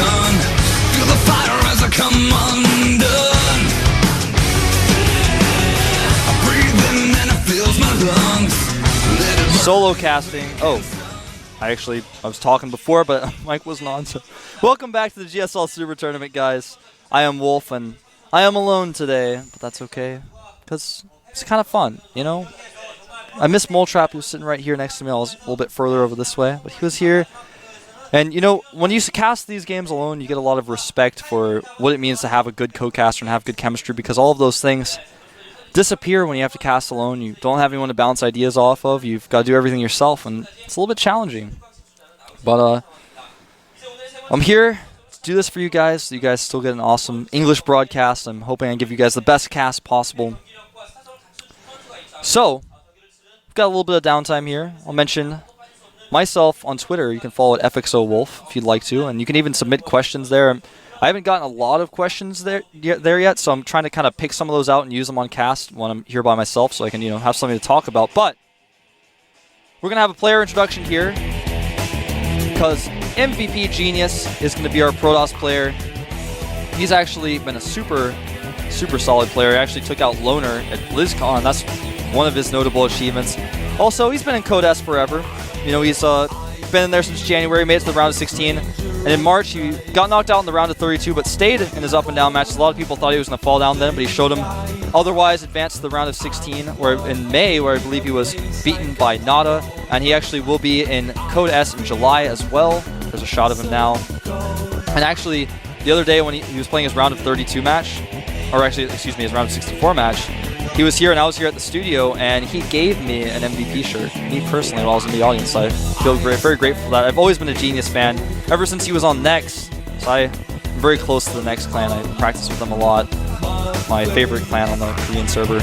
gun. Feel the fire as I come undone. I breathe in and it fills my lungs. Let it Solo casting. Oh, I was talking before, but Mike wasn't on. So, welcome back to the GSL Super Tournament, guys. I am Wolf, and I am alone today, but that's okay, because it's kind of fun, you know? I miss Moletrap, who was sitting right here next to me. I was a little bit further over this way, but he was here. And, you know, when you cast these games alone, you get a lot of respect for what it means to have a good co-caster and have good chemistry, because all of those things disappear when you have to cast alone. You don't have anyone to bounce ideas off of. You've got to do everything yourself, and it's a little bit challenging. But I'm here to do this for you guys, so you guys still get an awesome English broadcast. I'm hoping I can give you guys the best cast possible. So, we've got a little bit of downtime here. I'll mention myself on Twitter. You can follow at FXOWolf if you'd like to, and you can even submit questions there. I haven't gotten a lot of questions there yet, so I'm trying to kind of pick some of those out and use them on cast when I'm here by myself, so I can have something to talk about. But we're gonna have a player introduction here because MVP Genius is gonna be our Protoss player. He's actually been a super solid player. He actually took out Loner at BlizzCon. That's one of his notable achievements. Also, he's been in Code S forever. You know, he's been in there since January, made it to the round of 16. And in March, he got knocked out in the round of 32, but stayed in his up and down matches. A lot of people thought he was going to fall down then, but he showed him otherwise advanced to the round of 16, where in May, where I believe he was beaten by Nada. And he actually will be in Code S in July as well. There's a shot of him now. And actually, the other day when he was playing his round of 32 match, or actually, excuse me, his round of 64 match, he was here and I was here at the studio, and he gave me an MVP shirt. Me personally, while I was in the audience, I feel very grateful for that. I've always been a Genius fan ever since he was on Nex, so I'm very close to the Nex clan. I practice with them a lot. My favorite clan on the Korean server.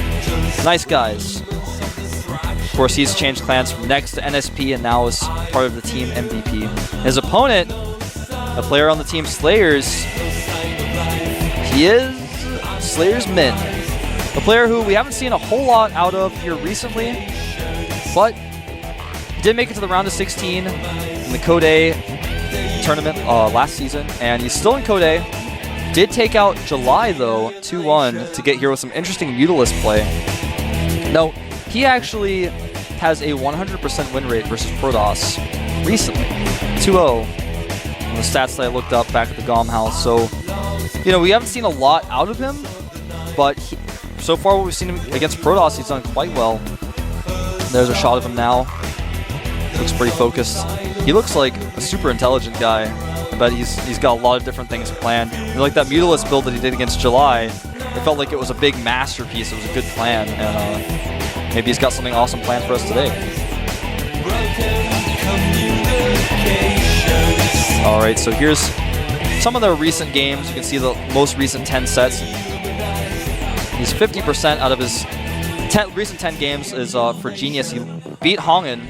Nice guys. Of course, he's changed clans from Nex to NSP and now is part of the team MVP. His opponent, a player on the team Slayers, he is Slayers Min. A player who we haven't seen a whole lot out of here recently, but he did make it to the round of 16 in the Code A tournament last season, and he's still in Code A. Did take out July, though, 2-1 to get here with some interesting Mutalisk play. No, he actually has a 100% win rate versus Protoss recently, 2-0. On the stats that I looked up back at the GOM house. So, you know, we haven't seen a lot out of him, but so far what we've seen him against Protoss, he's done quite well. There's a shot of him now. Looks pretty focused. He looks like a super intelligent guy. I bet he's got a lot of different things planned. And like that Mutalisk build that he did against July, it felt like it was a big masterpiece. It was a good plan, and maybe he's got something awesome planned for us today. Alright, so here's some of their recent games. You can see the most recent 10 sets. He's 50% out of his recent 10 games is for Genius. He beat Hongen,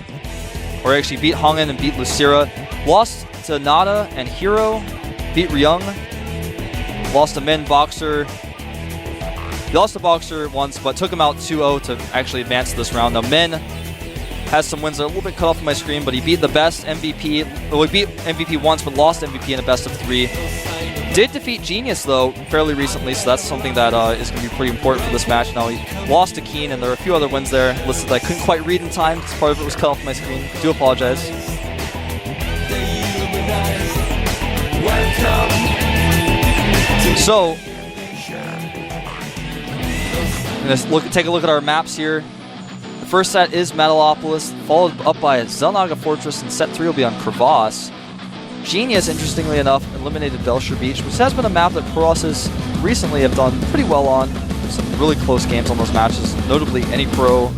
or actually beat Hongen and beat Lucira. Lost to Nada and Hero. Beat Ryung. Lost to Min, Boxer. He lost to Boxer once, but took him out 2-0 to actually advance to this round. Now Min has some wins that are a little bit cut off on my screen, but he beat the best MVP. Well, he beat MVP once, but lost MVP in a best of 3. Did defeat Genius, though, fairly recently, so that's something that is going to be pretty important for this match. Now, he lost to Keen, and there are a few other wins there listed that I couldn't quite read in time because part of it was cut off my screen. I do apologize. So, let's take a look at our maps here. The first set is Metalopolis, followed up by Xel'Naga Fortress, and set 3 will be on Crevasse. Genius, interestingly enough, eliminated Belcher Beach, which has been a map that Protoss recently have done pretty well on. Some really close games on those matches, notably Any Pro,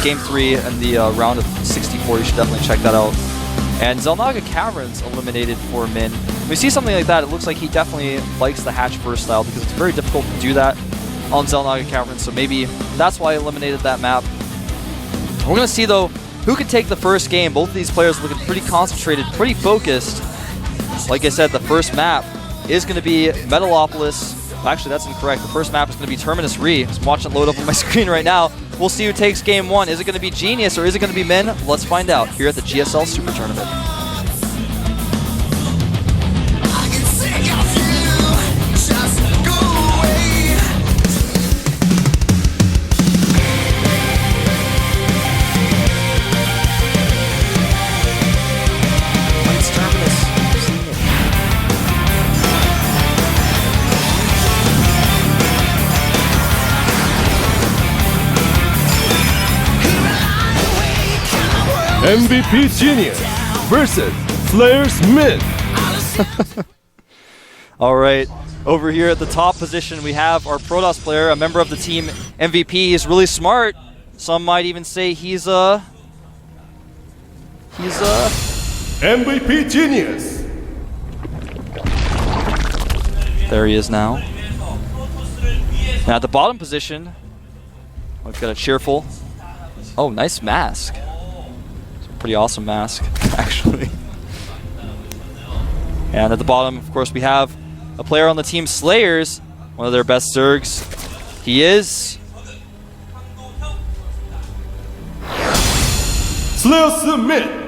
Game 3, and the round of 64. You should definitely check that out. And Xel'Naga Caverns eliminated for Min. When we see something like that, it looks like he definitely likes the Hatch Burst style because it's very difficult to do that on Xel'Naga Caverns, so maybe that's why he eliminated that map. We're going to see, though, who could take the first game. Both of these players looking pretty concentrated, pretty focused. Like I said, the first map is going to be Metalopolis. Actually, that's incorrect. The first map is going to be Terminus Re. I'm watching it load up on my screen right now. We'll see who takes game 1. Is it going to be Genius or is it going to be Min? Let's find out here at the GSL Super Tournament. MVP Genius versus Flair's Min. All right, over here at the top position, we have our Protoss player, a member of the team MVP. He's really smart. Some might even say he's a MVP Genius. There he is now. Now at the bottom position, we've got a cheerful. Oh, nice mask. It's a pretty awesome mask, actually. And at the bottom, of course, we have a player on the team Slayers, one of their best Zergs. He is Slayer Submit.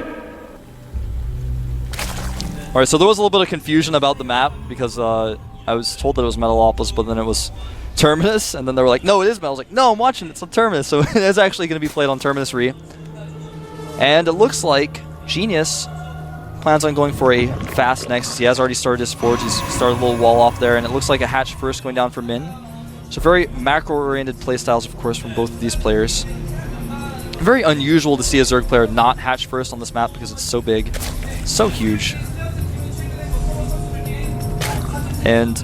Alright, so there was a little bit of confusion about the map because I was told that it was Metalopolis, but then it was Terminus, and then they were like, no, it is Metal. I was like, no, I'm watching, it's on Terminus, so it is actually going to be played on Terminus Re. And it looks like Genius plans on going for a fast Nexus. He has already started his forge, he's started a little wall off there, and it looks like a hatch first going down for Min. So very macro-oriented playstyles, of course, from both of these players. Very unusual to see a Zerg player not hatch first on this map because it's so big, so huge. And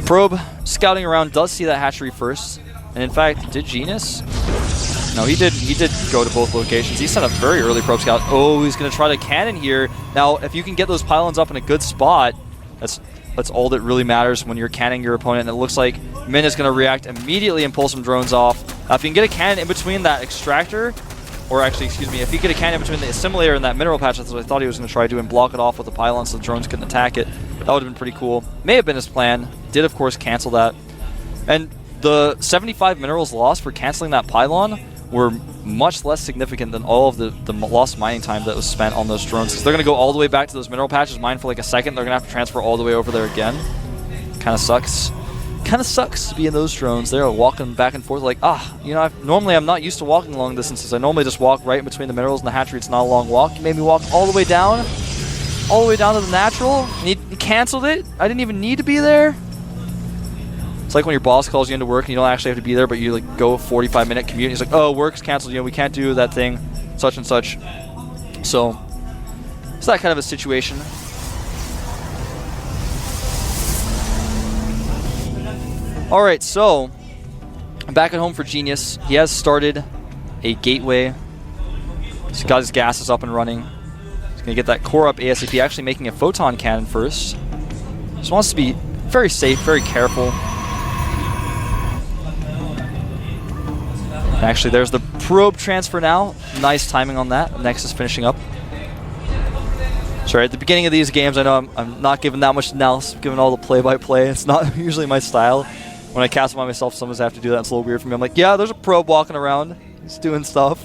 Probe, scouting around, does see that hatchery first. And in fact, did Genius? No, he did go to both locations. He sent a very early Probe scout. Oh, he's going to try to cannon here. Now, if you can get those pylons up in a good spot, that's all that really matters when you're canning your opponent. And it looks like Min is going to react immediately and pull some drones off. If you can get a cannon in between that extractor, or actually, excuse me, if you get a cannon in between the assimilator and that mineral patch, that's what I thought he was going to try to do, and block it off with the pylon so the drones couldn't attack it. That would have been pretty cool. May have been his plan. Did, of course, cancel that. And the 75 minerals lost for canceling that pylon were much less significant than all of the lost mining time that was spent on those drones. Because they're going to go all the way back to those mineral patches, mine for like a second. They're going to have to transfer all the way over there again. Kind of sucks. Kind of sucks to be in those drones. They're walking back and forth like, you know, normally I'm not used to walking long distances. I normally just walk right in between the minerals and the hatchery. It's not a long walk. You made me walk all the way down to the natural. And he canceled it. I didn't even need to be there. It's like when your boss calls you into work and you don't actually have to be there, but you like go a 45-minute commute. And he's like, oh, work's canceled. You know, we can't do that thing, such and such. So it's that kind of a situation. All right, so I'm back at home for Genius. He has started a gateway. He's got his gases up and running. He's going to get that core up ASAP, actually making a photon cannon first. Just wants to be very safe, very careful. Actually, there's the probe transfer now. Nice timing on that. Nexus finishing up. Sorry, at the beginning of these games, I know I'm not giving that much analysis, giving all the play-by-play. It's not usually my style. When I cast by myself, sometimes I have to do that. It's a little weird for me. I'm like, yeah, there's a probe walking around. He's doing stuff.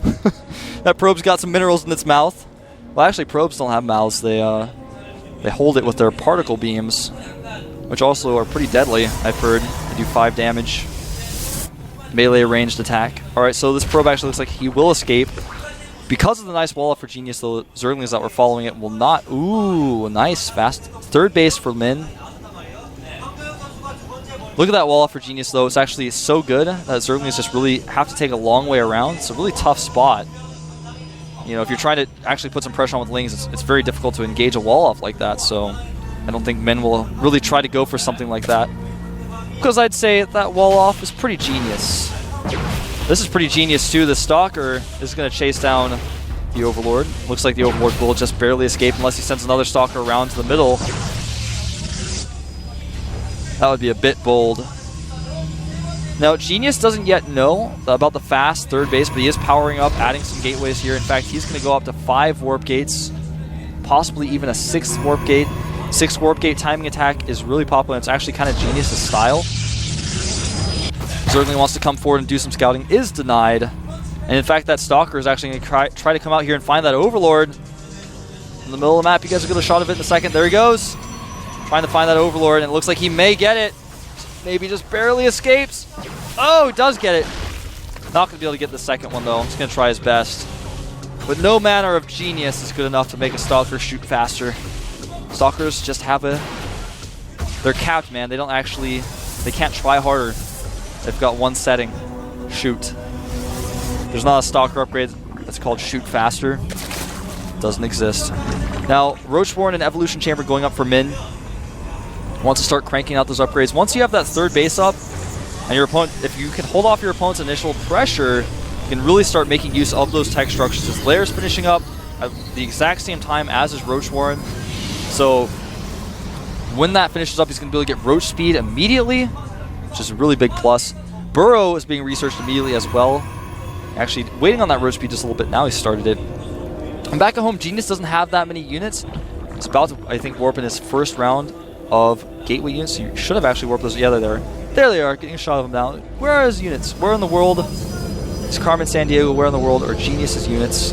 That probe's got some minerals in its mouth. Well, actually, probes don't have mouths. They hold it with their particle beams, which also are pretty deadly, I've heard. They do 5 damage. Melee ranged attack. Alright, so this probe actually looks like he will escape. Because of the nice wall up for Genius, the Zerglings that were following it will not... Ooh, nice. Fast. Third base for Min. Look at that wall up for Genius, though. It's actually so good that Zerglings just really have to take a long way around. It's a really tough spot. You know, if you're trying to actually put some pressure on with Lings, it's very difficult to engage a wall off like that. So I don't think Min will really try to go for something like that. Because I'd say that wall off is pretty genius. This is pretty genius, too. The Stalker is going to chase down the Overlord. Looks like the Overlord will just barely escape unless he sends another Stalker around to the middle. That would be a bit bold. Now, Genius doesn't yet know about the fast third base, but he is powering up, adding some gateways here. In fact, he's going to go up to 5 warp gates, possibly even a 6th warp gate. 6 warp gate timing attack is really popular. It's actually kind of Genius' style. Zergling wants to come forward and do some scouting. Is denied. And in fact, that Stalker is actually going to try to come out here and find that Overlord. In the middle of the map, you guys will get a shot of it in a second. There he goes. Trying to find that Overlord, and it looks like he may get it. Maybe just barely escapes. Oh, he does get it. Not going to be able to get the second one, though. He's going to try his best. But no manner of genius is good enough to make a Stalker shoot faster. Stalkers just have a... They're capped, man. They don't actually... They can't try harder. They've got one setting. Shoot. There's not a Stalker upgrade that's called Shoot Faster. Doesn't exist. Now, Roachborn and Evolution Chamber going up for Min. Wants to start cranking out those upgrades. Once you have that third base up, and your opponent, if you can hold off your opponent's initial pressure, you can really start making use of those tech structures. His Lair's finishing up at the exact same time as his Roachborn. So when that finishes up, he's going to be able to get Roach speed immediately, which is a really big plus. Burrow is being researched immediately as well. Actually, waiting on that Roach speed just a little bit. Now he started it. And back at home, Genius doesn't have that many units. He's about to, I think, warp in his first round of Gateway units. You should have actually warped those. Yeah, they're there. There they are, getting a shot of them now. Where are his units? Where in the world is Carmen Sandiego? Where in the world are Genius's units?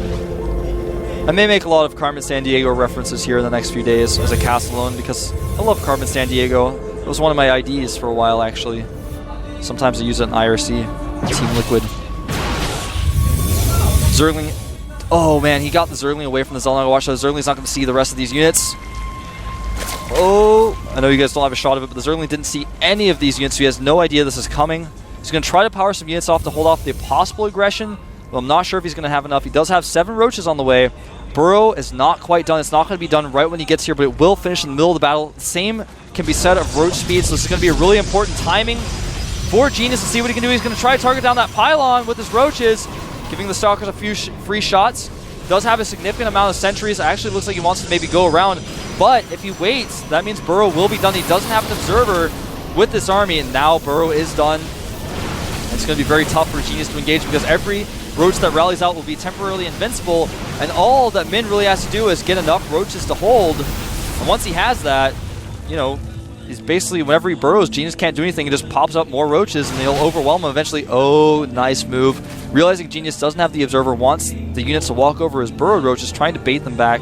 I may make a lot of Carmen Sandiego references here in the next few days as a cast alone because I love Carmen Sandiego. It was one of my IDs for a while, actually. Sometimes I use it in IRC, Team Liquid. Zergling. Oh man, he got the Zergling away from the Zellnaga. Watch out, Zergling's not going to see the rest of these units. Oh, I know you guys don't have a shot of it, but the Zergling didn't see any of these units, so he has no idea this is coming. He's going to try to power some units off to hold off the possible aggression. Well, I'm not sure if he's going to have enough. He does have 7 Roaches on the way. Burrow is not quite done. It's not going to be done right when he gets here, but it will finish in the middle of the battle. The same can be said of Roach speed, so this is going to be a really important timing for Genius to see what he can do. He's going to try to target down that pylon with his Roaches, giving the Stalkers a few free shots. Does have a significant amount of sentries. Actually looks like he wants to maybe go around, but if he waits, that means Burrow will be done. He doesn't have an observer with this army, and now Burrow is done. And it's going to be very tough for Genius to engage because every Roach that rallies out will be temporarily invincible, and all that Min really has to do is get enough Roaches to hold. And once he has that, you know, he's basically, whenever he burrows, Genius can't do anything. He just pops up more Roaches, and they'll overwhelm him eventually. Oh, nice move. Realizing Genius doesn't have the Observer, wants the units to walk over his burrowed Roaches, trying to bait them back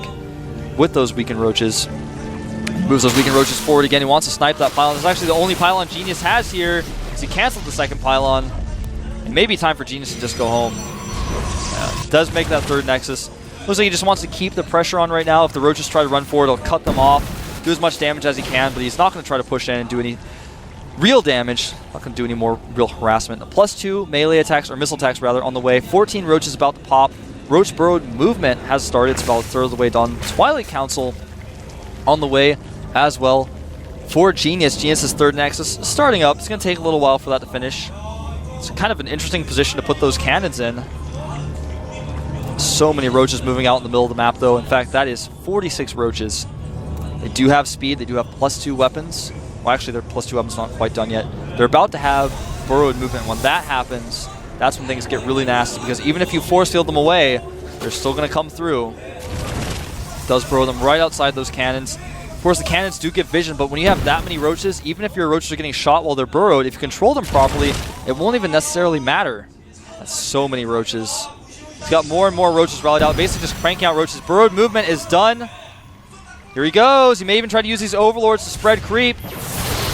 with those weakened Roaches. Moves those weakened Roaches forward again. He wants to snipe that pylon. This is actually the only pylon Genius has here, because he canceled the second pylon. It may be time for Genius to just go home. Does make that third Nexus. Looks like he just wants to keep the pressure on right now. If the Roaches try to run forward, he'll cut them off, do as much damage as he can, but he's not going to try to push in and do any real damage. Not going to do any more real harassment. A +2 melee attacks, or missile attacks rather, on the way. 14 Roaches about to pop. Roach Burrowed movement has started. It's about a third of the way done. Twilight Council on the way as well for Genius. Genius's third Nexus starting up. It's going to take a little while for that to finish. It's kind of an interesting position to put those cannons in. So many Roaches moving out in the middle of the map, though. In fact, that is 46 Roaches. They do have speed. They do have +2 weapons. Well, actually, their +2 weapons not quite done yet. They're about to have burrowed movement. When that happens, that's when things get really nasty, because even if you force field them away, they're still going to come through. Does burrow them right outside those cannons. Of course, the cannons do get vision, but when you have that many Roaches, even if your Roaches are getting shot while they're burrowed, if you control them properly, it won't even necessarily matter. That's so many Roaches. He's got more and more Roaches rallied out, basically just cranking out Roaches. Burrowed movement is done. Here he goes. He may even try to use these Overlords to spread creep.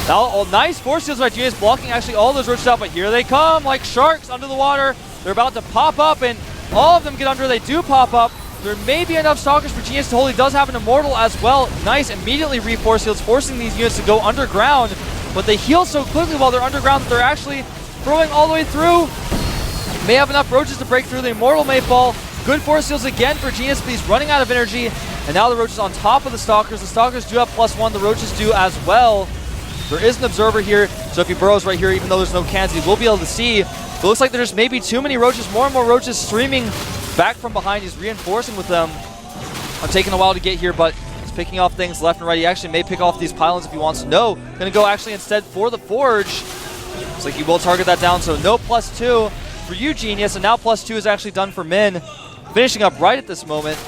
Now, oh, nice force fields by Genius, blocking actually all those Roaches out, but here they come like sharks under the water. They're about to pop up, and all of them get under. They do pop up. There may be enough Stalkers for Genius to hold. He does have an Immortal as well. Nice, immediately reforce fields, forcing these units to go underground, but they heal so quickly while they're underground that they're actually throwing all the way through. May have enough Roaches to break through. The Immortal may fall. Good force fields again for Genius, but he's running out of energy. And now the Roaches on top of the Stalkers. The Stalkers do have +1. The Roaches do as well. There is an Observer here, so if he burrows right here, even though there's no cannons, he will be able to see. But it looks like there's maybe too many Roaches. More and more Roaches streaming back from behind. He's reinforcing with them. I'm taking a while to get here, but he's picking off things left and right. He actually may pick off these pylons if he wants to. No, going to go actually instead for the Forge. Looks like he will target that down, so no +2 for you, Genius, and now +2 is actually done for Min. Finishing up right at this moment.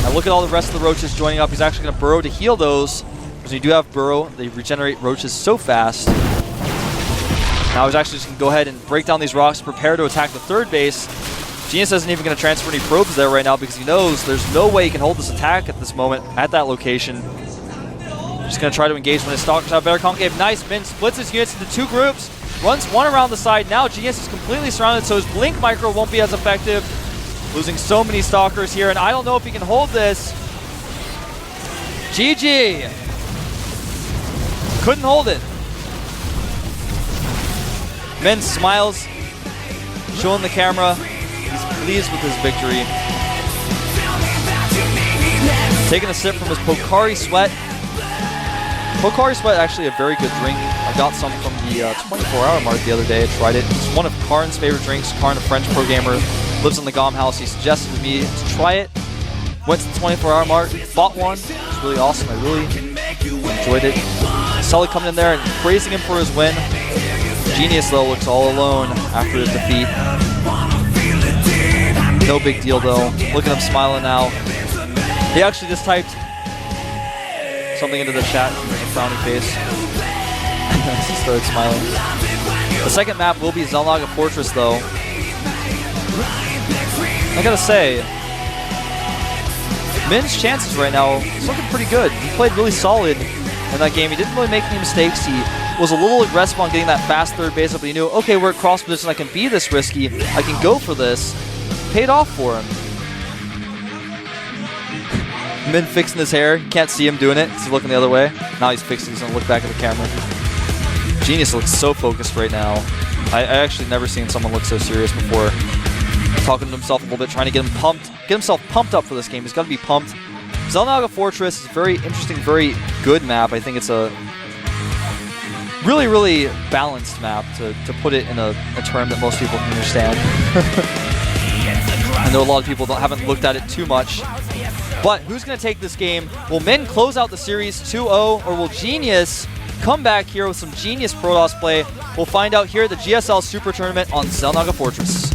Now look at all the rest of the Roaches joining up. He's actually going to burrow to heal those. Because you do have burrow, they regenerate Roaches so fast. Now he's actually just going to go ahead and break down these rocks, prepare to attack the third base. Genius isn't even going to transfer any probes there right now because he knows there's no way he can hold this attack at this moment at that location. Just going to try to engage when his Stalkers have better concave. Nice, Min splits his units into 2 groups, runs one around the side. Now Genius is completely surrounded, so his Blink Micro won't be as effective. Losing so many Stalkers here, and I don't know if he can hold this. GG! Couldn't hold it. Min smiles, showing the camera. He's pleased with his victory. Taking a sip from his Pocari Sweat. Pocari Sweat, actually a very good drink. I got some from the 24-hour mark the other day. I tried it. It's one of Karn's favorite drinks. Karn, a French pro gamer, lives in the GOM house. He suggested to me to try it. Went to the 24-hour mark, bought one. It was really awesome. I really enjoyed it. Sully coming in there and praising him for his win. Genius, though, looks all alone after his defeat. No big deal, though. Look at him smiling now. He actually just typed something into the chat with a frowny face. He started smiling. The second map will be Xel'Naga Fortress, though. I gotta say, Min's chances right now is looking pretty good. He played really solid in that game. He didn't really make any mistakes. He was a little aggressive on getting that fast third base up, but he knew, okay, we're at cross position. I can be this risky. I can go for this. Paid off for him. Min fixing his hair. You can't see him doing it. He's looking the other way. Now he's fixing. He's going to look back at the camera. Genius looks so focused right now. I actually never seen someone look so serious before. Talking to himself a little bit, trying to get himself pumped up for this game. He's got to be pumped. Xel'Naga Fortress is a very interesting, very good map. I think it's a really, really balanced map, to put it in a term that most people can understand. I know a lot of people haven't looked at it too much. But who's going to take this game? Will Min close out the series 2-0, or will Genius come back here with some Genius Protoss play? We'll find out here at the GSL Super Tournament on Xel'Naga Fortress.